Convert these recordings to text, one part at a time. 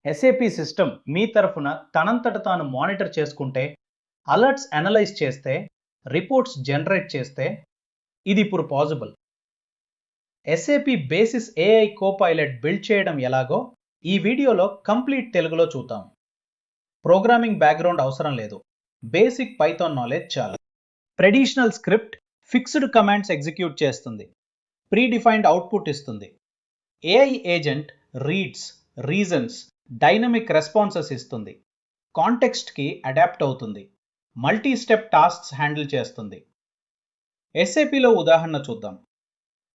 SAP system మీ తరఫున తనంతట తాను మానిటర్ చేసుకుంటే, అలర్ట్స్ అనలైజ్ చేస్తే, రిపోర్ట్స్ జనరేట్ చేస్తే ఇది ఇప్పుడు possible. SAP Basis AI Copilot build చేయడం ఎలాగో ఈ వీడియోలో కంప్లీట్ తెలుగులో చూద్దాం. ప్రోగ్రామింగ్ బ్యాక్గ్రౌండ్ అవసరం లేదు, బేసిక్ పైథాన్ నాలెడ్జ్ చాలు. Traditional script fixed commands execute చేస్తుంది, ప్రీడిఫైన్డ్ అవుట్పుట్ ఇస్తుంది. AI agent reads, reasons, dynamic responses ఇస్తుంది, కాంటెక్స్ట్కి అడాప్ట్ అవుతుంది, మల్టీ స్టెప్ టాస్క్స్ హ్యాండిల్ చేస్తుంది. SAPలో ఉదాహరణ చూద్దాం.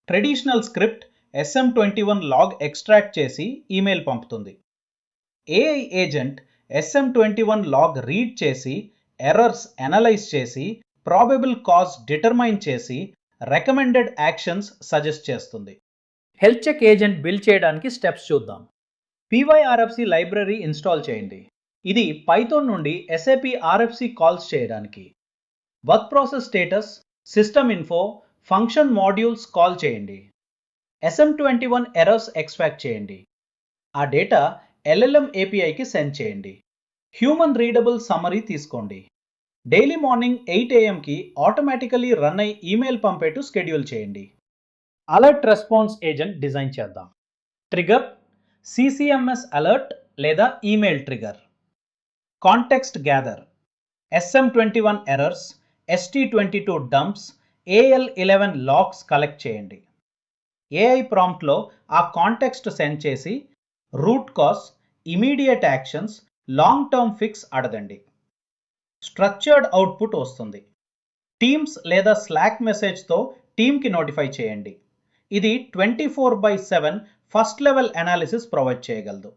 Traditional script SM21 log extract చేసి ఈమెయిల్ పంపుతుంది. AI agent SM21 log read చేసి ఎర్రర్స్ అనలైజ్ చేసి ప్రాబబుల్ కాజ్ డిటర్మైన్ చేసి రికమెండెడ్ యాక్షన్స్ సజెస్ట్ చేస్తుంది. హెల్త్ చెక్ ఏజెంట్ బిల్డ్ చేయడానికి స్టెప్స్ చూద్దాం. PyRFC లైబ్రరీ ఇన్స్టాల్ చేయండి. ఇది పైథాన్ నుండి SAP RFC కాల్స్ చేయడానికి. Work process status, system info, function modules call చేయండి. SM21 ఎర్రర్స్ ఎక్స్ట్రాక్ట్ చేయండి. ఆ డేటా LLM APIకి సెండ్ చేయండి. హ్యూమన్ రీడబుల్ సమ్మరీ తీసుకోండి. Daily morning 8 AM automatically run అయ్యి ఈమెయిల్ పంపేట్టు షెడ్యూల్ చేయండి. అలర్ట్ రెస్పాన్స్ ఏజెంట్ డిజైన్ చేద్దాం. ట్రిగర్ CCMS అలర్ట్ లేదా email trigger. Context gather, SM21 errors, ST22 dumps, AL11 logs collect చేయండి. AI ప్రాంప్ట్లో ఆ కాంటెక్స్ట్ సెండ్ చేసి root cause, immediate actions, long term fix అడగండి. స్ట్రక్చర్డ్ అవుట్పుట్ వస్తుంది. Teams లేదా Slack మెసేజ్తో టీమ్కి నోటిఫై చేయండి. ఇది 24/7 ఫస్ట్ లెవెల్ అనాలిసిస్ ప్రొవైడ్ చేయగలదు.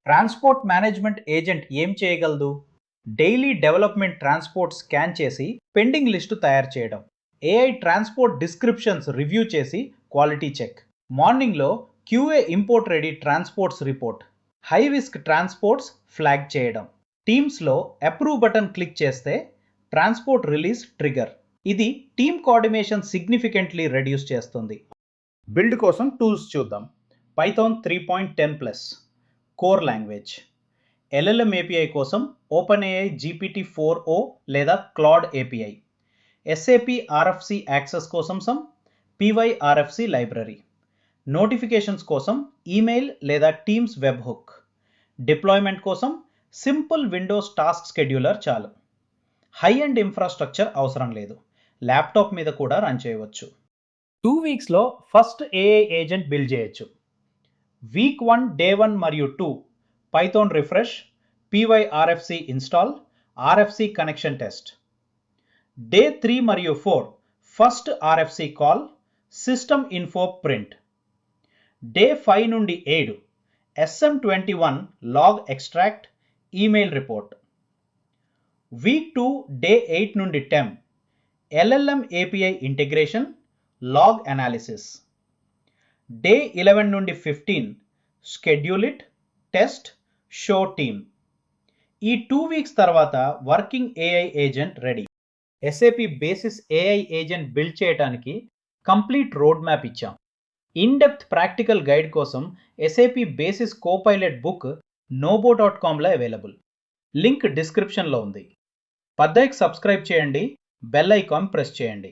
ట్రాన్స్పోర్ట్ మేనేజ్మెంట్ ఏజెంట్ ఏం చేయగలదు? డైలీ డెవలప్మెంట్ ట్రాన్స్పోర్ట్ స్కాన్ చేసి పెండింగ్ లిస్టు తయారు చేయడం. AI ట్రాన్స్పోర్ట్ డిస్క్రిప్షన్స్ రివ్యూ చేసి క్వాలిటీ చెక్. మార్నింగ్లో QA import ready transports report. High risk transports flag చేయడం. టీమ్స్లో అప్రూవ్ బటన్ క్లిక్ చేస్తే ట్రాన్స్పోర్ట్ రిలీజ్ ట్రిగర్. ఇది టీమ్ కోఆర్డినేషన్ సిగ్నిఫికెంట్లీ రెడ్యూస్ చేస్తుంది. బిల్డ్ కోసం టూల్స్ చూద్దాం. Python 3.10+, core language. LLM API కోసం OpenAI GPT-4o లేదా Claude API. SAP RFC access కోసం PyRFC లైబ్రరీ. నోటిఫికేషన్స్ కోసం ఈమెయిల్ లేదా టీమ్స్ వెబ్ హుక్. డిప్లాయ్మెంట్ కోసం సింపుల్ విండోస్ టాస్క్ షెడ్యూలర్ చాలు. హై ఎండ్ ఇన్ఫ్రాస్ట్రక్చర్ అవసరం లేదు, ల్యాప్టాప్ మీద కూడా రన్ చేయవచ్చు. 2 వీక్స్లో ఫస్ట్ AI ఏజెంట్ బిల్డ్ చేయొచ్చు. వీక్ 1, డే 1 మరియు 2 Python refresh, PyRFC install, RFC connection test. Day 3 మరియు 4 ఫస్ట్ RFC కాల్, సిస్టమ్ ఇన్ఫో ప్రింట్. డే 5 నుండి 7 SM21 log extract, email report. Week 2, day 8 నుండి 10 LLM API ఇంటిగ్రేషన్, లాగ్ అనాలిసిస్. డే 11 నుండి 15 schedule it, test, show team. ఈ 2 weeks తర్వాత working AI agent ready. SAP Basis AI agent build చేయడానికి complete roadmap ఇచ్చాం. In depth practical guide కోసం SAP Basis Copilot book nobo.comలో available. Link డిస్క్రిప్షన్లో ఉంది. పద్దైకి సబ్స్క్రైబ్ చేయండి, బెల్ ఐకాన్ ప్రెస్ చేయండి.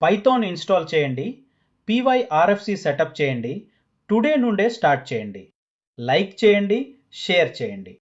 పైథాన్ ఇన్స్టాల్ చేయండి, PyRFC సెటప్ చేయండి. టుడే నుండే స్టార్ట్ చేయండి. లైక్ చేయండి, షేర్ చేయండి.